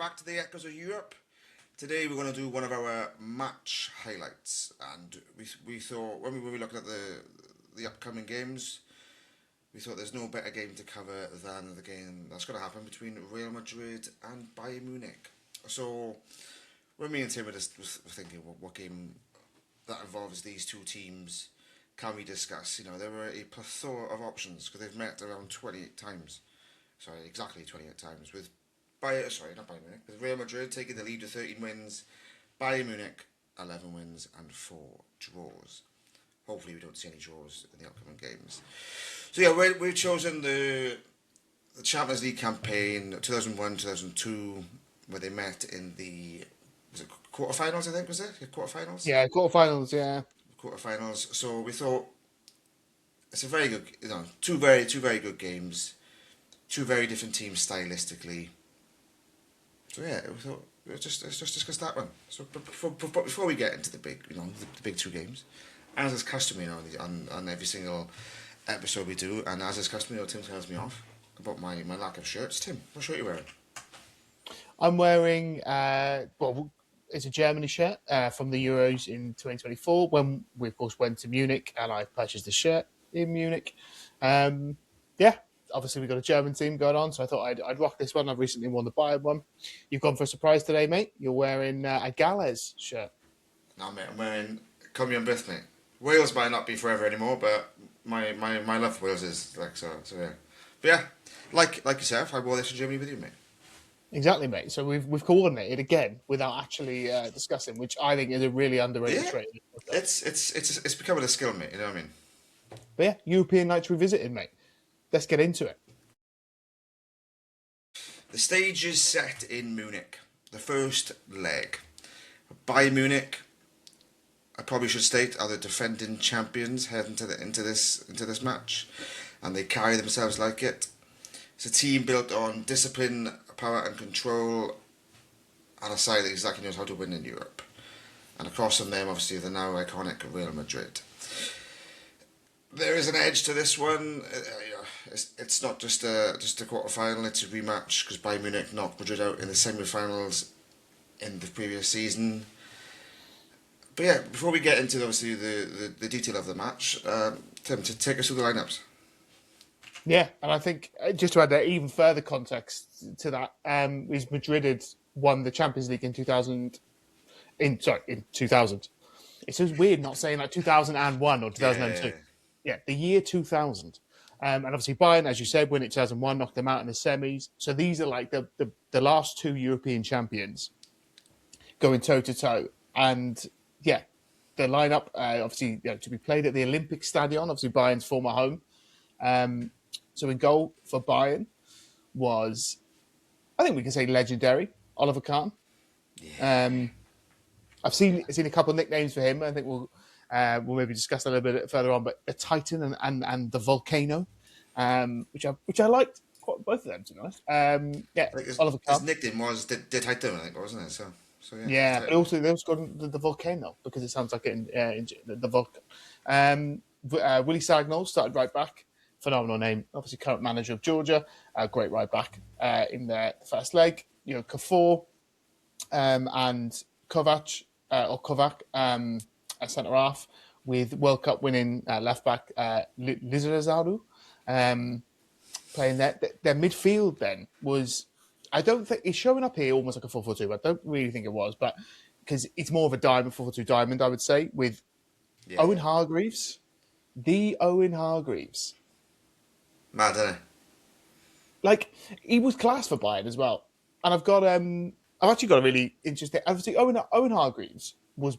back to the Echoes of Europe. Today we're going to do one of our match highlights, and we thought when we were looking at the upcoming games, we thought there's no better game to cover than the game that's going to happen between Real Madrid and Bayern Munich. So when me and Tim were thinking what game that involves these two teams can we discuss, there were a plethora of options because they've met around 28 times. Sorry, exactly 28 times with with Real Madrid taking the lead with 13 wins, Bayern Munich 11 wins and 4 draws. Hopefully we don't see any draws in the upcoming games. So yeah, we've chosen the Champions League campaign 2001-2002 where they met in the quarterfinals, I think, was it? Quarterfinals? Yeah, quarterfinals, yeah. Quarterfinals. So we thought it's a very good, two very good games, two very different teams stylistically. So yeah, we thought let's just discuss that one. So before we get into the big, the big two games, as is customary on every single episode we do, and as is customary, Tim tells me off about my lack of shirts. Tim, what shirt are you wearing? I'm wearing it's a Germany shirt from the Euros in 2024 when we of course went to Munich, and I purchased the shirt in Munich. Obviously, we've got a German team going on, so I thought I'd rock this one. I've recently won the Bayern one. You've gone for a surprise today, mate. You're wearing a Gales shirt. No, mate, I'm wearing Come Your Bith, mate. Wales might not be forever anymore, but my love for Wales is so yeah. But yeah, like yourself, I wore this in Germany with you, mate. Exactly, mate. So we've coordinated again without actually discussing, which I think is a really underrated trait. It's becoming a skill, mate. You know what I mean? But yeah, European Nights Revisited, mate. Let's get into it. The stage is set in Munich. The first leg. Bayern Munich, I probably should state, are the defending champions heading into this match, and they carry themselves like it. It's a team built on discipline, power, and control, and a side that exactly knows how to win in Europe. And across from them, obviously, the now iconic Real Madrid. There is an edge to this one. It's not just a quarter-final, it's a rematch because Bayern Munich knocked Madrid out in the semi-finals in the previous season. But yeah, before we get into obviously the detail of the match, Tim, to take us through the lineups. Yeah, and I think just to add even further context to that, is Madrid had won the Champions League in 2000. In 2000. It's just weird not saying like 2001 or 2002. Yeah, the year 2000. And obviously Bayern, as you said, win it 2001, knocked them out in the semis. So these are like the last two European champions going toe-to-toe. And yeah, the lineup, obviously, to be played at the Olympic Stadion, obviously Bayern's former home. So in goal for Bayern was, I think we can say legendary, Oliver Kahn. Yeah. I've seen a couple of nicknames for him. I think we'll maybe discuss that a little bit further on. But the Titan and the Volcano, which I liked quite, both of them, to be honest. Oliver Kahn. His nickname was the Titan, I think, wasn't it? So yeah. Yeah, but also they also got the Volcano because it sounds like it in the Vulcan. Willy Sagnol started right back. Phenomenal name. Obviously, current manager of Georgia. Great right back in the first leg. Kafour and Kovac, a centre half with World Cup winning left back Lizarazu playing there. Their midfield then was, I don't think it's showing up here almost like a 4-4-2, but I don't really think it was, but because it's more of a diamond 4-4-2 diamond, I would say, with Owen Hargreaves, the Owen Hargreaves. Mad, isn't it? Like, he was class for Bayern as well, and I've actually got a really interesting. Obviously, Owen Hargreaves was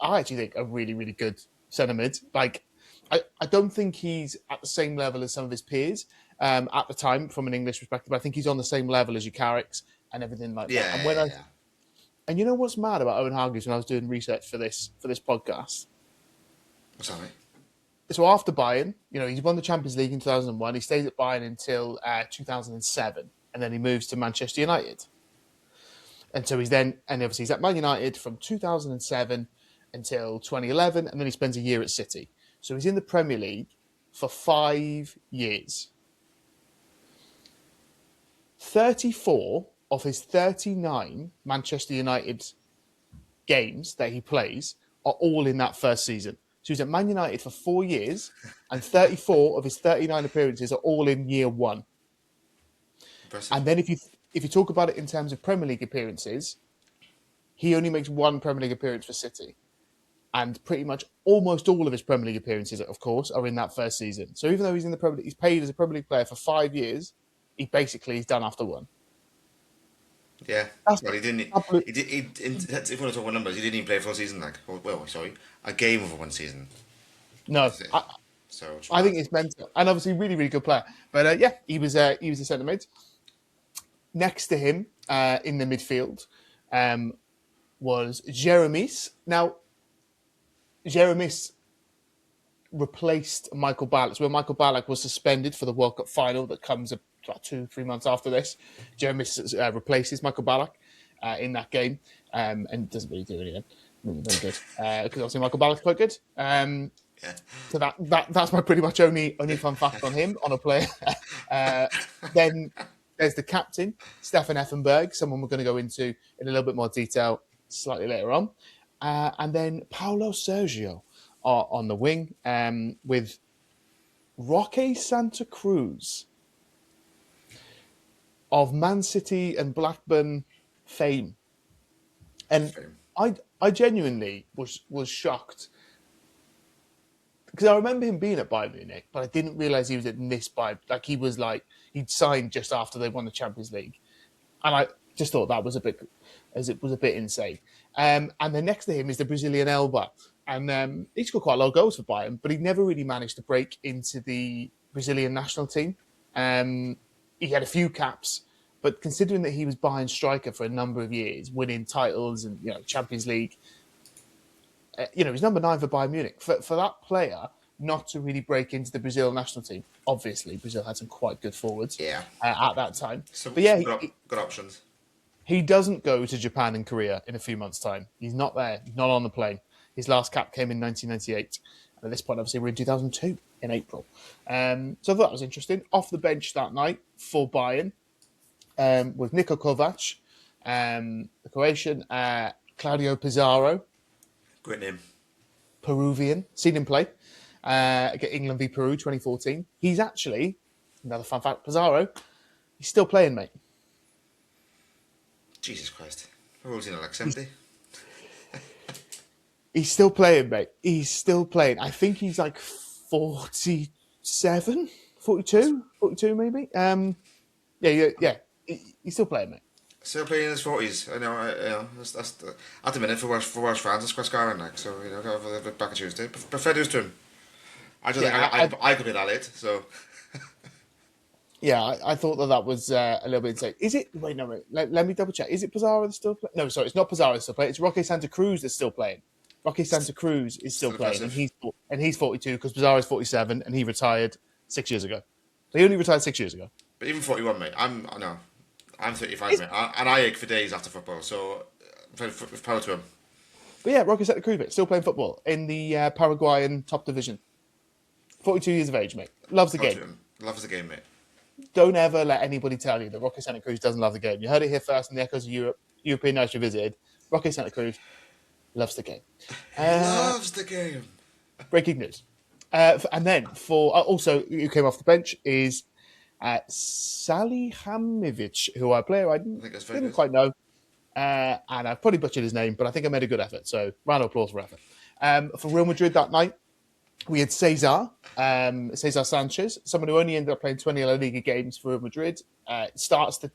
I actually think a really, really good centre mid. Like, I don't think he's at the same level as some of his peers at the time from an English perspective. I think he's on the same level as your Carricks and everything like that. And you know what's mad about Owen Hargreaves when I was doing research for this podcast? What's that, mate? So after Bayern, he's won the Champions League in 2001. He stays at Bayern until 2007, and then he moves to Manchester United. And so he's at Man United from 2007 until 2011, and then he spends a year at City. So he's in the Premier League for 5 years. 34 of his 39 Manchester United games that he plays are all in that first season. So he was at Man United for 4 years, and 34 of his 39 appearances are all in year one. Impressive. And then if you talk about it in terms of Premier League appearances, he only makes one Premier League appearance for City. And pretty much almost all of his Premier League appearances, of course, are in that first season. So even though he's in the Premier League, he's paid as a Premier League player for 5 years, he's done after one. Yeah. Well, he didn't. If we want to talk about numbers, he didn't even play a full season. A game over one season. No, I think it's mental, and obviously really, really good player. But he was a centre mid. Next to him in the midfield was Jeremis. Now, Jeremis replaced Michael Ballack. Where Michael Ballack was suspended for the World Cup final that comes about 2-3 months after this. Jeremis replaces Michael Ballack in that game and doesn't really do anything. Very good. Because obviously Michael Ballack's quite good. So that's my pretty much only fun fact on him, on a player. Then there's the captain, Stefan Effenberg, someone we're going to go into in a little bit more detail slightly later on. And then Paulo Sergio on the wing with Roque Santa Cruz of Man City and Blackburn fame. And I genuinely was shocked because I remember him being at Bayern Munich, but I didn't realise he was in this Bayern. He'd signed just after they won the Champions League. And I just thought that was a bit insane. And then next to him is the Brazilian Elba. And he scored quite a lot of goals for Bayern, but he never really managed to break into the Brazilian national team. He had a few caps, but considering that he was Bayern striker for a number of years, winning titles and Champions League, he's number 9 for Bayern Munich. For that player not to really break into the Brazil national team, obviously Brazil had some quite good forwards at that time. Good options. He doesn't go to Japan and Korea in a few months' time. He's not there. He's not on the plane. His last cap came in 1998. And at this point, obviously, we're in 2002 in April. So I thought that was interesting. Off the bench that night for Bayern was Niko Kovac, the Croatian, Claudio Pizarro. Great name. Peruvian. Seen him play. England v Peru 2014. He's actually, another fun fact, Pizarro, he's still playing, mate. Jesus Christ. How old is he now, like 70? He's still playing, mate. He's still playing. I think he's like 47, 42 maybe. He's still playing, mate. Still playing in his 40s. I know. That's at the minute for Welsh fans, it's quite scarring. So back on Tuesday. But fair dues to him. I don't think I could be that late. So. Yeah, I thought that was a little bit insane. Is it? Wait, no, let me double check. Is it Pizarro that's still playing? No, sorry, it's not Pizarro that's still playing. It's Roque Santa Cruz that's still playing. Roque Santa Cruz is still playing, and he's 42 because Pizarro is 47, and he retired 6 years ago. He only retired 6 years ago. But even 41, mate. I'm 35, mate, and I ache for days after football. So, power to him. But yeah, Roque Santa Cruz, mate, still playing football in the Paraguayan top division. 42 years of age, mate. Loves the game. Loves the game, mate. Don't ever let anybody tell you that Roque Santa Cruz doesn't love the game. You heard it here first in the Echoes of Europe, European nights you visited. Roque Santa Cruz loves the game. Loves the game. Breaking news. And then for also who came off the bench is Salihamidzic, who I didn't quite know, and I've probably butchered his name, but I think I made a good effort. So round of applause for effort. For Real Madrid that night, we had Cesar Sanchez, someone who only ended up playing 20 La Liga games for Real Madrid. Starts the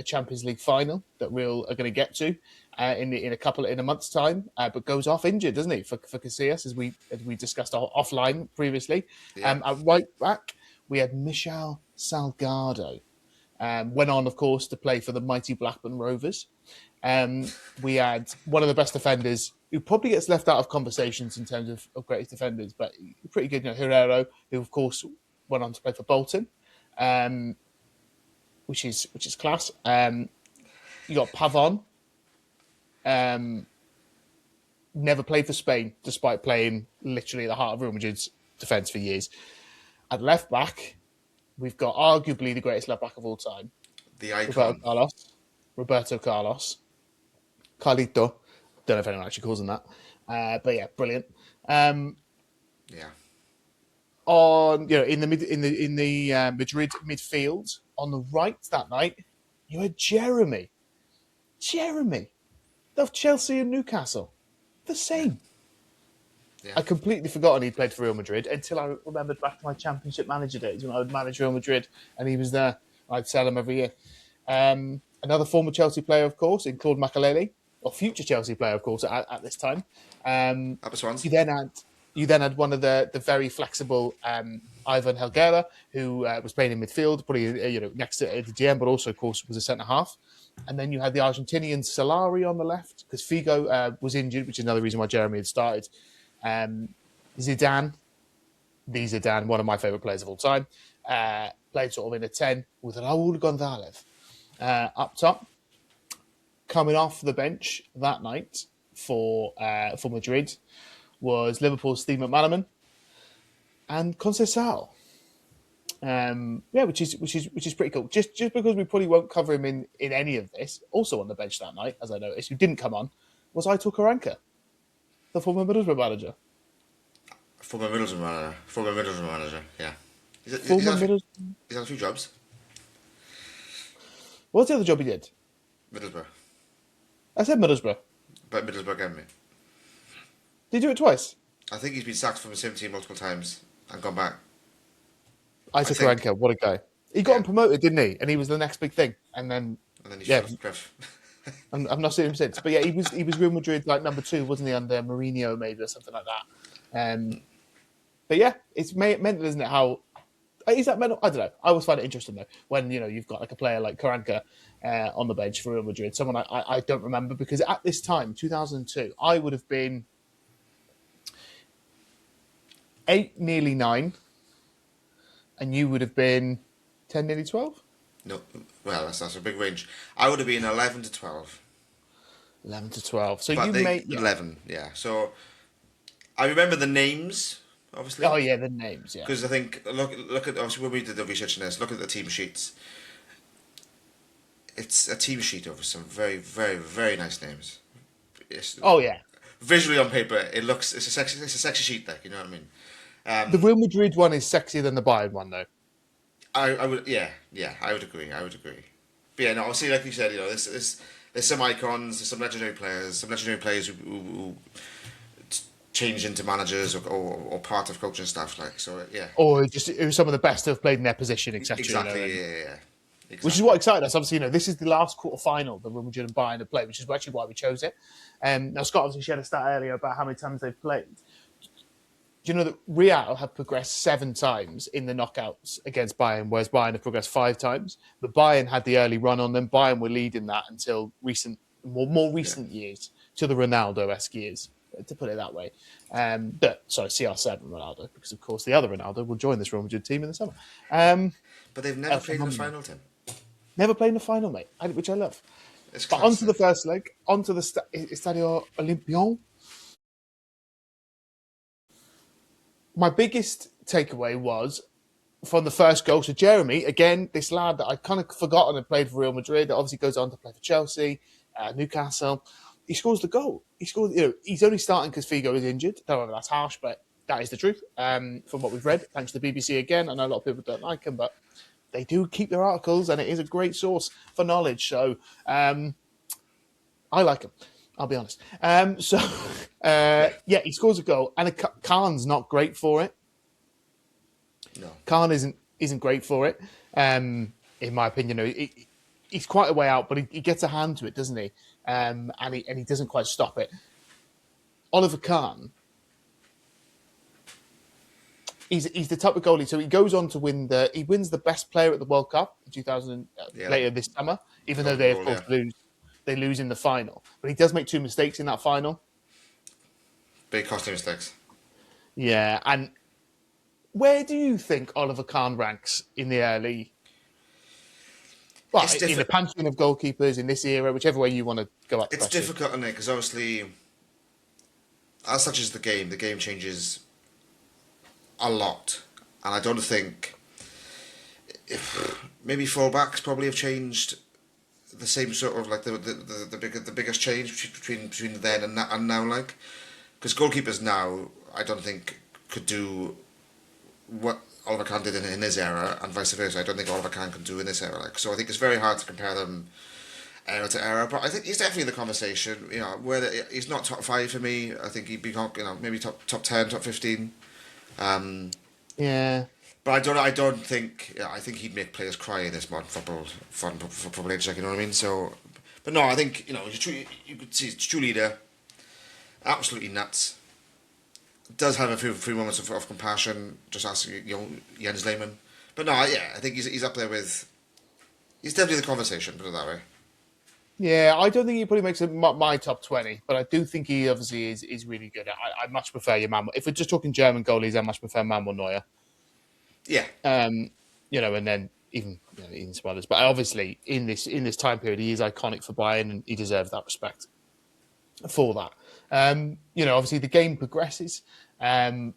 Champions League final that Real are going to get to in a month's time, but goes off injured, doesn't he? For Casillas, as we discussed offline previously. Yeah. At right back, we had Michel Salgado. Went on, of course, to play for the mighty Blackburn Rovers. We had one of the best defenders who probably gets left out of conversations in terms of greatest defenders, but pretty good, Herrero, who of course went on to play for Bolton, which is class. You got Pavon, never played for Spain, despite playing literally at the heart of Real Madrid's defence for years. At left back, we've got arguably the greatest left back of all time, The icon. Roberto Carlos, Carlito. Don't know if anyone actually calls him that, but yeah, brilliant. Yeah. On in the Madrid midfield on the right that night, you had Jeremy of Chelsea and Newcastle, the same. Yeah. I completely forgotten he'd played for Real Madrid until I remembered back to my Championship manager days when I would manage Real Madrid and he was there. I'd sell him every year. Another former Chelsea player, of course, in Claude Makelele, or future Chelsea player, of course, at this time. Upper Swans. You then had one of the very flexible Ivan Helguera, who was playing in midfield, probably next to the GM, but also, of course, was a centre half. And then you had the Argentinian Solari on the left because Figo was injured, which is another reason why Jeremy had started. Zidane, one of my favourite players of all time, played sort of in a 10 with Raúl González up top. Coming off the bench that night for Madrid was Liverpool's Steve McManaman and Conceição. Which is pretty cool. Just because we probably won't cover him in any of this, also on the bench that night, as I noticed, who didn't come on, was Aitor Karanka, the former Middlesbrough manager. Former Middlesbrough manager, yeah. He's had a few jobs. What's the other job he did? Middlesbrough. I said Middlesbrough. But Middlesbrough again, mate. Did he do it twice? I think he's been sacked from the same team multiple times and gone back. Aitor Karanka, what a guy. He got him promoted, didn't he? And he was the next big thing. And then he fell off the cliff. I've not seen him since. But yeah, he was Real Madrid like number 2, wasn't he, under Mourinho maybe or something like that. But yeah, it's mental, isn't it? How is that mental? I don't know. I always find it interesting though when you've got like a player like Karanka on the bench for Real Madrid. Someone I don't remember because at this time, 2002, I would have been 8, nearly 9, and you would have been 10, nearly 12. No, well, that's a big range. I would have been 11 to 12. 11 to 12. So but you made 11, yeah. So I remember the names, obviously. Oh yeah, the names, yeah. Because I think look at obviously when we did the research on this, look at the team sheets. It's a team sheet of some very, very, very nice names. Oh yeah. Visually on paper, it's a sexy sheet there. You know what I mean? The Real Madrid one is sexier than the Bayern one, though. I would, yeah, I would agree. But yeah, no, obviously, like you said, there's some icons, there's some legendary players who change into managers or part of coaching staff, like so, yeah. Or just who some of the best who have played in their position, etc. Exactly, yeah. Exactly. Which is what excited us. Obviously, this is the last quarter final that Real Madrid and Bayern have played, which is actually why we chose it. Now, Scott obviously shared a stat earlier about how many times they've played. Do you know that Real have progressed 7 times in the knockouts against Bayern, whereas Bayern have progressed 5 times? But Bayern had the early run on them. Bayern were leading that until more recent years, to the Ronaldo-esque years, to put it that way. CR7 Ronaldo, because of course the other Ronaldo will join this Real Madrid team in the summer. But they've never played in the final, Tim. Never played in the final, mate, which I love. But onto the first leg, onto the Estadio Olimpion. My biggest takeaway was from the first goal. So Jeremy, again, this lad that I'd kind of forgotten had played for Real Madrid, that obviously goes on to play for Chelsea, Newcastle. He scores the goal. He's only starting because Figo is injured. Don't know if that's harsh, but that is the truth. From what we've read, thanks to the BBC again. I know a lot of people don't like him, but they do keep their articles, and it is a great source for knowledge. So I like him. I'll be honest. He scores a goal, and Kahn's not great for it. No, Kahn isn't great for it. In my opinion, he's quite a way out, but he gets a hand to it, doesn't he? And he doesn't quite stop it. Oliver Kahn, he's the type of goalie. So he goes on to wins the best player at the World Cup in 2000 later this summer, even though they of course lose. They lose in the final. But he does make 2 mistakes in that final. Big costly mistakes. Yeah, and where do you think Oliver Kahn ranks in the early... Well, in the pantheon of goalkeepers in this era, whichever way you want to go up. It's difficult, isn't it? Because obviously, as such as the game changes a lot. And I don't think... maybe fullbacks probably have changed the same sort of like the biggest change between then and now, like, because goalkeepers now I don't think could do what Oliver Kahn did in his era, and vice versa. I don't think Oliver Kahn can do in this era. Like, so I think it's very hard to compare them era to era. But I think he's definitely in the conversation. You know, whether he's not top 5 for me, I think he'd be, maybe top 10, top 15. Yeah. But I don't think. Yeah, I think he'd make players cry in this modern football age. Like, you know what I mean? So, but no, I think you could see he's a true leader. Absolutely nuts. Does have a few moments of compassion. Just asking, Jens Lehmann. But no, yeah, I think he's up there with. He's definitely the conversation. Put it that way. Yeah, I don't think he probably makes my top 20, but I do think he obviously is really good. I much prefer your Manuel. If we're just talking German goalies, I much prefer Manuel Neuer. Yeah. And then even some others. But obviously, in this time period, he is iconic for Bayern, and he deserves that respect for that. Obviously, the game progresses. What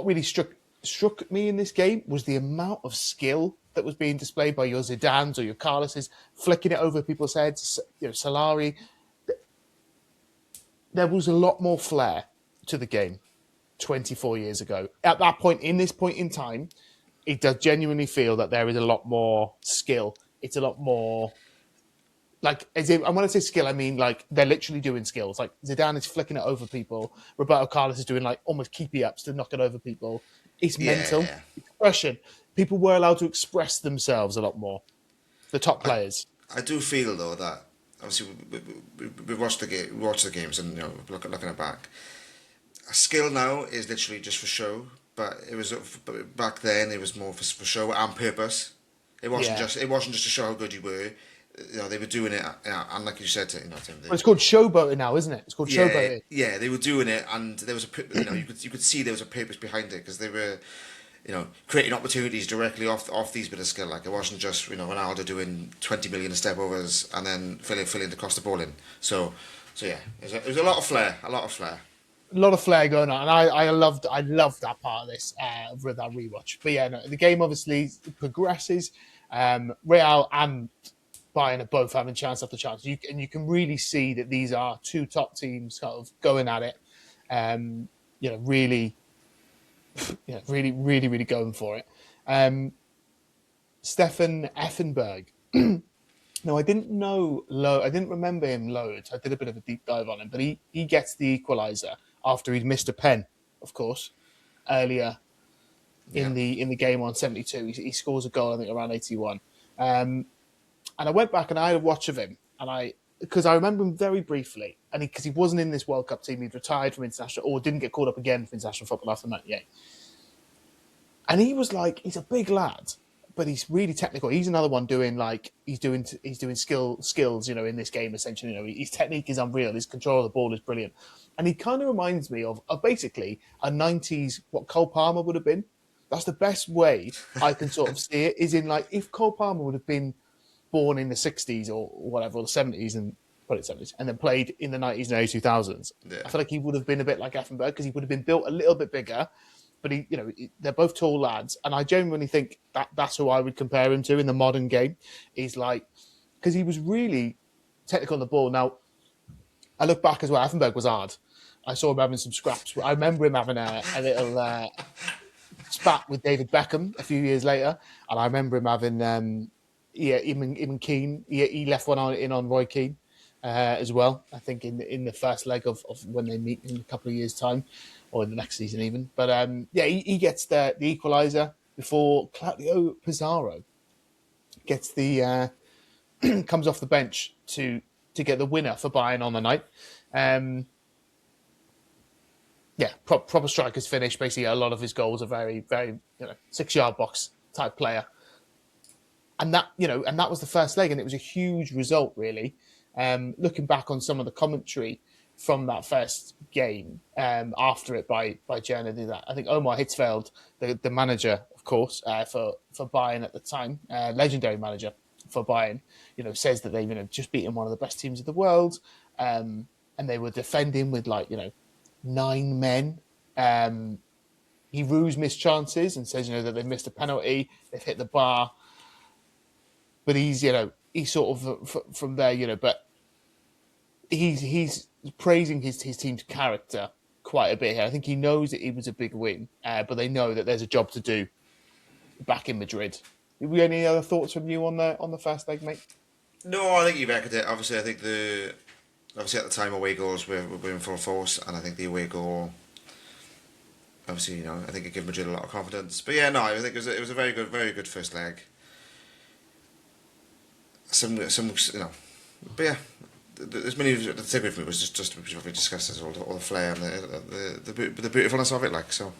really struck me in this game was the amount of skill that was being displayed by your Zidanes or your Carloses, flicking it over people's heads. Solari. There was a lot more flair to the game 24 years ago. At that point, in this point in time, it does genuinely feel that there is a lot more skill. It's a lot more like, as in, and when I say skill, I mean like they're literally doing skills. Like Zidane is flicking it over people. Roberto Carlos is doing like almost keepy ups to knock it over people. It's mental. Yeah. Expression. People were allowed to express themselves a lot more. The top players. I do feel though that obviously we watched the games, and looking it back, skill now is literally just for show. But back then it was more for show and purpose. It wasn't just to show how good you were. They were doing it, and like you said, Tim. It's called showboating now, isn't it? It's called showboating. Yeah, they were doing it, and there was you could see there was a purpose behind it, because they were, creating opportunities directly off these bit of skill. Like, it wasn't just Ronaldo doing 20 million step overs and then filling the cost of ball in. So yeah, it was a lot of flair, A lot of flair going on, and I loved that part of this with that rewatch. But yeah, no, the game obviously progresses. Real and Bayern are both having chance after chance. You can really see that these are two top teams kind of going at it. Really going for it. Stefan Effenberg. No, I didn't know. I didn't remember him loads. I did a bit of a deep dive on him, but he gets the equaliser after he'd missed a pen, of course, earlier in the game on 72. He scores a goal, I think, around 81. And I went back and I had a watch of him, because I remember him very briefly, and because he wasn't in this World Cup team, he'd retired from international, or didn't get called up again for international football after '98. And he was like, he's a big lad, but he's really technical. He's another one doing skills, in this game essentially. His technique is unreal. His control of the ball is brilliant, and he kind of reminds me of basically a '90s what Cole Palmer would have been. That's the best way I can sort of see it. Is in like if Cole Palmer would have been born in the 60s or whatever, or the 70s, and probably 70s, and then played in the 90s and early 2000s. Yeah. I feel like he would have been a bit like Effenberg, because he would have been built a little bit bigger, but they're both tall lads, and I genuinely think that's who I would compare him to in the modern game. Is like, because he was really technical on the ball. Now, I look back as well, Effenberg was hard. I saw him having some scraps. I remember him having a little spat with David Beckham a few years later, and I remember him having... even Keane. He left one on Roy Keane as well. I think in the first leg of when they meet in a couple of years' time, or in the next season even. But he gets the equaliser before Claudio Pizarro gets the comes off the bench to get the winner for Bayern on the night. Proper striker's finish. Basically, a lot of his goals are very, very 6-yard box type player. And that was the first leg, and it was a huge result, really. Looking back on some of the commentary from that first game after it by Germany, that I think Omar Hitzfeld, the manager, of course, for Bayern at the time, legendary manager for Bayern, says that they've just beaten one of the best teams in the world, and they were defending with 9 men. he rues missed chances and says, that they've missed a penalty, they've hit the bar. But he's sort of from there, but he's praising his team's character quite a bit here. I think he knows that it was a big win, but they know that there's a job to do back in Madrid. Have we any other thoughts from you on the first leg, mate? No, I think you've echoed it. Obviously, I think obviously at the time away goals were in full force, and I think the away goal, obviously, I think it gave Madrid a lot of confidence. But yeah, no, I think it was a very good first leg. Some but yeah, there's many. The takeaway from it was just what we discussed, all the flair and the beautifulness of it, like so.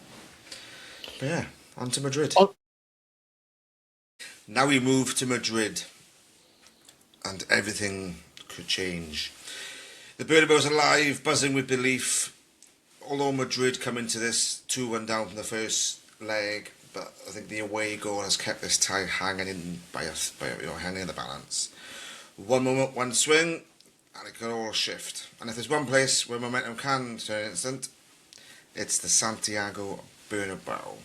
But yeah, on to Madrid. Now we move to Madrid, and everything could change. The Bernabéu's alive, buzzing with belief. Although Madrid come into this 2-1 down from the first leg, but I think the away goal has kept this tie hanging in hanging in the balance. One moment, one swing, and it could all shift. And if there's one place where momentum can turn instant, it's the Santiago Bernabéu.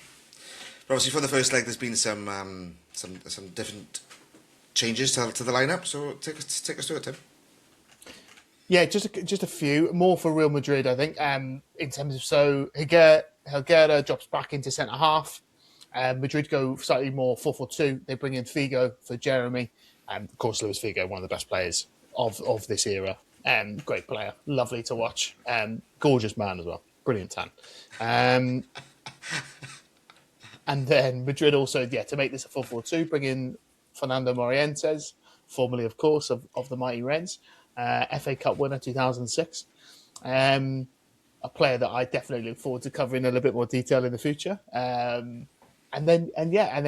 But obviously, for the first leg, there's been some different changes to the lineup. So take us through it, Tim. Yeah, just a few more for Real Madrid, I think. In terms of Higuera drops back into centre half. Madrid go slightly more 4-4-2. They bring in Figo for Jeremy. Of course, Luis Figo, one of the best players of this era. Great player, lovely to watch. Gorgeous man as well, brilliant tan. And then Madrid also, to make this a 4-4-2, bring in Fernando Morientes, formerly, of course, of the mighty Reds. FA Cup winner 2006. A player that I definitely look forward to covering in a little bit more detail in the future. And then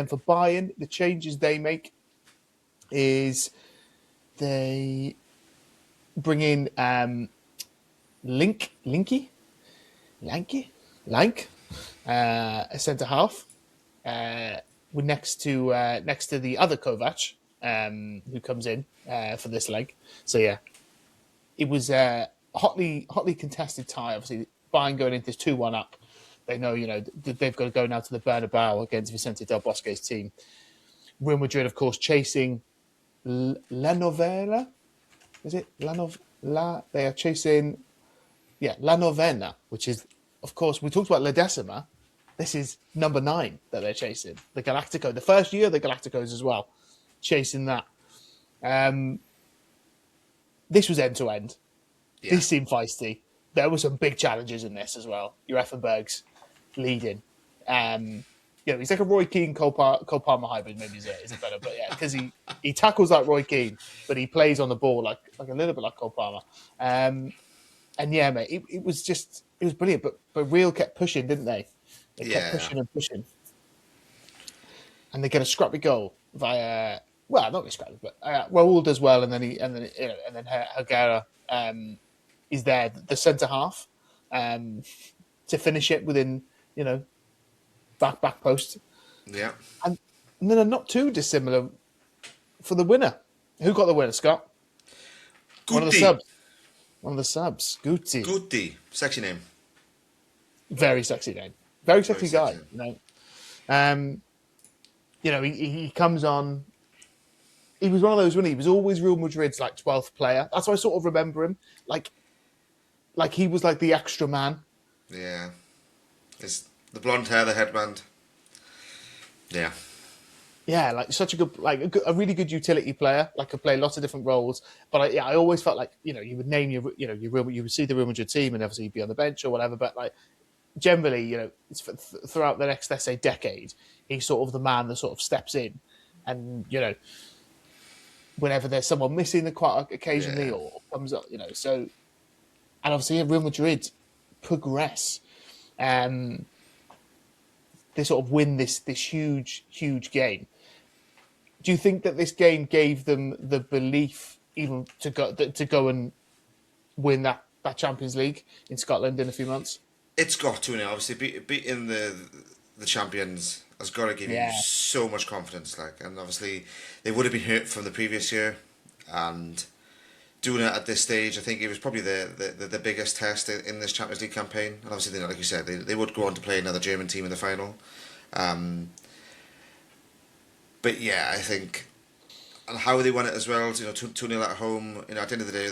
for Bayern, the changes they make is they bring in Lank, a centre half, next to the other Kovac, who comes in for this leg. So yeah, it was a hotly contested tie. Obviously, Bayern going into this 2-1 up. They know, they've got to go now to the Bernabéu against Vicente Del Bosque's team. Real Madrid, of course, chasing La Novena. Is it they are chasing, La Novena, which is, of course, we talked about La Decima. This is number 9 that they're chasing. The Galactico, the first year of the Galacticos as well, chasing that. This was end to end. This seemed feisty. There were some big challenges in this as well. Your Effenberg's leading. He's like a Roy Keane, Cole Palmer hybrid. Maybe is it better? But yeah, because he tackles like Roy Keane, but he plays on the ball like a little bit like Cole Palmer. And yeah, mate, it was brilliant. But Real kept pushing, didn't they? They kept pushing and pushing, and they get a scrappy goal via. Well, not really scrappy, but Raúl does well, and then Higuera is there, the centre half, to finish it within back post. Yeah, and then not too dissimilar for the winner. Who got the winner, Scott? Guti. One of the subs. Guti, sexy name. Very sexy name. Very sexy guy. He comes on. He was one of those, wasn't he? He was always Real Madrid's 12th player. That's why I sort of remember him. Like he was like the extra man. Yeah. It's the blonde hair, the headband. Yeah. Yeah, such a good, a really good utility player. Could play lots of different roles. But I always felt like you would name you would see the Real Madrid team and obviously you'd be on the bench or whatever. But generally, it's throughout the next, let's say, decade, he's sort of the man that sort of steps in, and whenever there's someone missing, quite occasionally, or comes up, So, and obviously, Real Madrid progress. They sort of win this huge game. Do you think that this game gave them the belief even to go and win that Champions League in Scotland in a few months? It's got to now. Obviously, beating the champions has got to give you so much confidence. And obviously, they would have been hurt from the previous year, and doing it at this stage, I think it was probably the biggest test in this Champions League campaign. And obviously, like you said, they would go on to play another German team in the final. But yeah, I think, and how they won it as well. 2-0 at home. At the end of the day,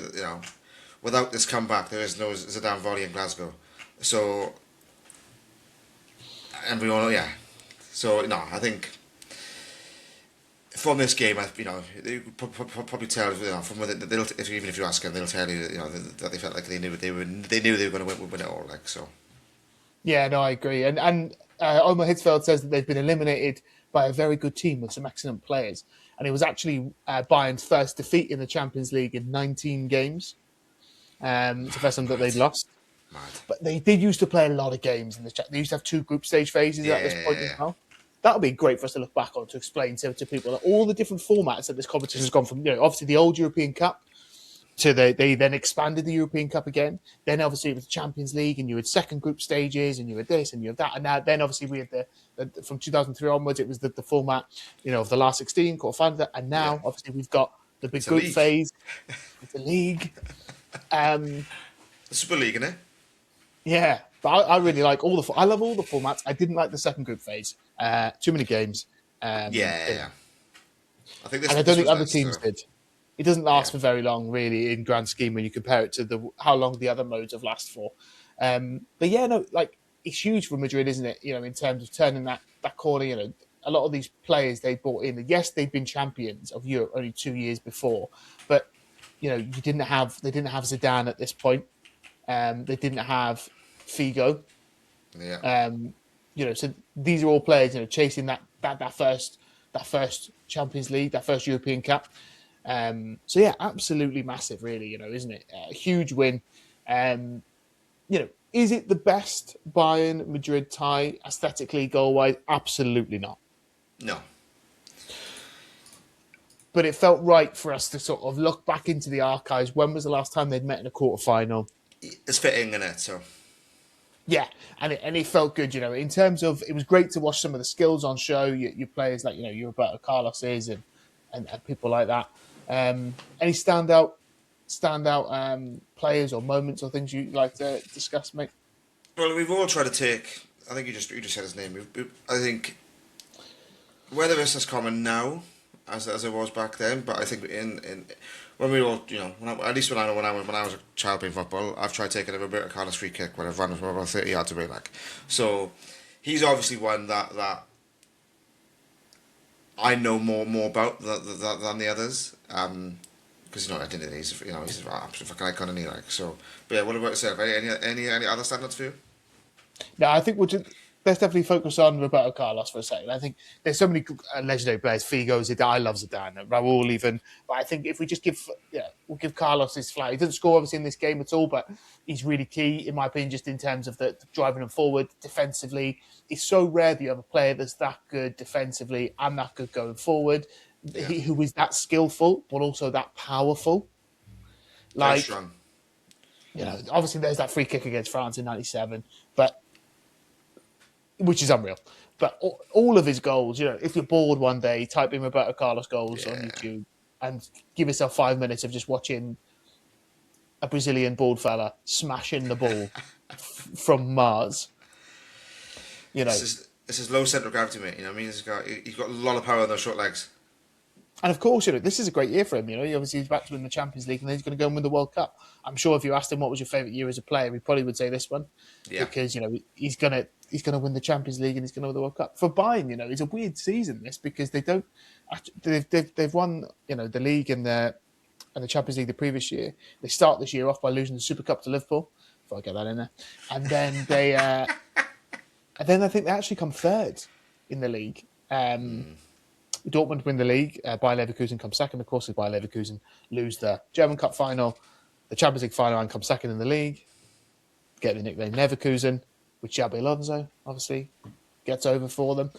without this comeback, there is no Zidane volley in Glasgow. So, and we all know, yeah. So no, I think from this game, they probably tell from whether even if you ask them, they'll tell you that they felt like they knew they were going to win it all. Like so. Yeah, no, I agree. And Omar Hitzfeld says that they've been eliminated by a very good team with some excellent players, and it was actually Bayern's first defeat in the Champions League in 19 games. It's the first time that they'd lost. Mad. But they did used to play a lot of games in the chat. They used to have 2 group stage phases at this point as well. That would be great for us to look back on to explain to people that all the different formats that this competition has gone from. Obviously the old European Cup to they then expanded the European Cup again. Then obviously it was the Champions League, and you had second group stages, and you had this and you had that, and now then obviously we had the from 2003 onwards it was the format of the last 16 quarterfinals, and now obviously we've got the big group phase, the league, the Super League, isn't it? Yeah, but I really like I love all the formats. I didn't like the second group phase. Too many games. Yeah. I think I don't think other teams did. It doesn't last for very long, really, in grand scheme when you compare it to how long the other modes have lasted for. But yeah, no, like it's huge for Madrid, isn't it? In terms of turning that corner. A lot of these players they brought in. Yes, they'd been champions of Europe only 2 years before, but they didn't have Zidane at this point. They didn't have Figo. Yeah. So these are all players, chasing that first Champions League, that first European Cup. So yeah, absolutely massive, really, isn't it? A huge win. Is it the best Bayern Madrid tie aesthetically, goal-wise? Absolutely not. No. But it felt right for us to sort of look back into the archives. When was the last time they'd met in a quarter-final? It's fitting, isn't it? So. Yeah, and it felt good, in terms of, it was great to watch some of the skills on show, your players like, your Roberto Carlos and people like that. Any standout players or moments or things you'd like to discuss, mate? Well, we've all tried to take, I think you just said his name, I think, whether it's as common now as it was back then, but I think when we all, at least when I was a child playing football, I've tried taking a Roberto Carlos free kick when I've run from about 30 yards away, like. So, he's obviously one that I know more about than the others, because at the end of the day, he's an absolute fucking icon, and he like so. But yeah, what about yourself? Any other standouts for you? No, I think let's definitely focus on Roberto Carlos for a second. I think there's so many legendary players. Figo, Zidane, I love Zidane, Raúl even. But I think if we just we'll give Carlos his flag. He doesn't score obviously in this game at all, but he's really key, in my opinion, just in terms of the driving him forward defensively. It's so rare that you have a player that's that good defensively and that good going forward, who is that skillful, but also that powerful. Very strong. Obviously there's that free kick against France in '97, which is unreal. But all of his goals, if you're bored one day, type in Roberto Carlos goals on YouTube and give yourself 5 minutes of just watching a Brazilian bald fella smashing the ball from Mars. It's his low centre of gravity, mate. He's got a lot of power on those short legs. And of course, this is a great year for him. Obviously he's about to win the Champions League, and then he's going to go and win the World Cup. I'm sure if you asked him what was your favourite year as a player, he probably would say this one, because he's going to win the Champions League and he's going to win the World Cup. For Bayern, it's a weird season this, because they've won the league and the Champions League the previous year. They start this year off by losing the Super Cup to Liverpool. If I get that in there, and then they and then I think they actually come third in the league. Dortmund win the league. Bayer Leverkusen come second. Of course, Bayer Leverkusen lose the German Cup final, the Champions League final, and come second in the league. Get the nickname Leverkusen, which Xabi Alonso obviously gets over for them.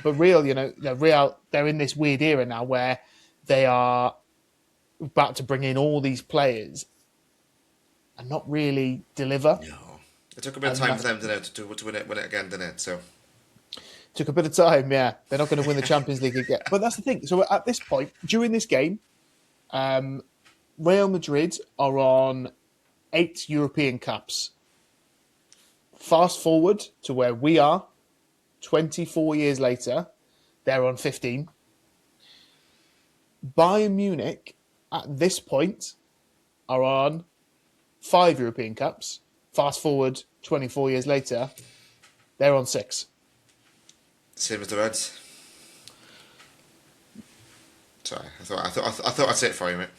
But Real, Real, they're in this weird era now where they are about to bring in all these players and not really deliver. No, it took a bit of time for them to win it again, didn't it? So. Took a bit of time, yeah. They're not going to win the Champions League again. But that's the thing. So at this point, during this game, Real Madrid are on 8 European caps. Fast forward to where we are, 24 years later, they're on 15. Bayern Munich, at this point, are on 5 European caps. Fast forward 24 years later, they're on 6. Same as the Reds. Sorry, I thought I'd say it for you, mate.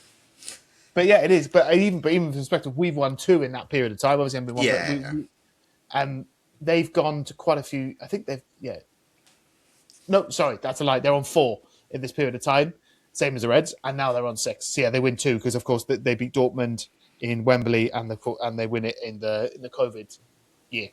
But yeah, it is. But even from perspective, we've won 2 in that period of time. Obviously, and one. Yeah. They've gone to quite a few. I think they've. Yeah. No, sorry, that's a lie. They're on 4 in this period of time, same as the Reds, and now they're on 6. So yeah, they win 2 because of course they beat Dortmund in Wembley and they win it in the COVID year.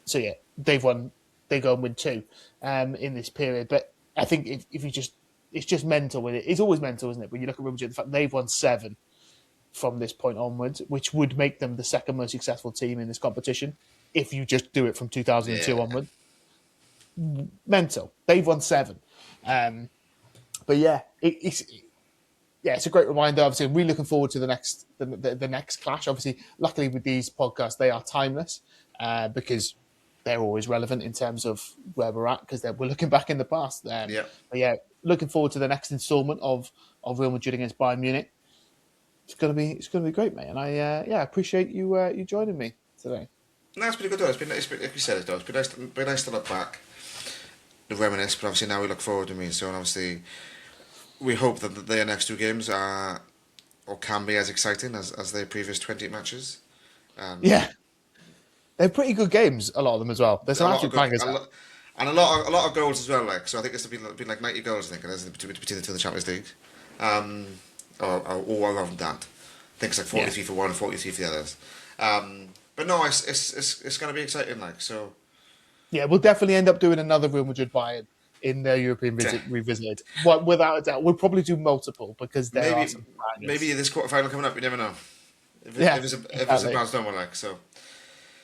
So yeah, they've won. They go and win 2 in this period. But I think if you just. It's just mental with it. It's always mental, isn't it? When you look at Real Madrid, the fact they've won 7 from this point onwards, which would make them the second most successful team in this competition if you just do it from 2002 onward. Mental. They've won 7. But yeah, it's a great reminder. Obviously, I'm really looking forward to the next clash. Obviously, luckily with these podcasts, they are timeless because they're always relevant in terms of where we're at because we're looking back in the past. But yeah, looking forward to the next instalment of Real Madrid against Bayern Munich. It's gonna be great, mate. And I appreciate you joining me today. No, it's pretty good though. It's been like you said, it's been nice to look back, to reminisce. But obviously now we look forward to me. So and obviously we hope that their next 2 games are or can be as exciting as their previous 20 matches. Yeah. They're pretty good games, a lot of them as well. There's some absolute bangers. And a lot of goals as well. Like so, I think it's been like 90 goals. I think it is between the 2 in the Champions League, or around that. I think it's like 43 for one, 43 for the others. But no, it's going to be exciting. Like so. Yeah, we'll definitely end up doing another Real Madrid Bayern in their European revisited. Well, without a doubt, we'll probably do multiple because there are some bangers. Maybe this quarterfinal coming up, you never know. If it's a bad one, like so.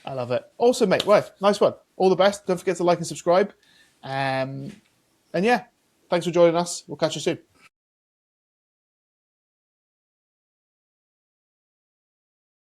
I love it. Awesome, mate. Right, nice one. All the best. Don't forget to like and subscribe. And yeah, thanks for joining us. We'll catch you soon.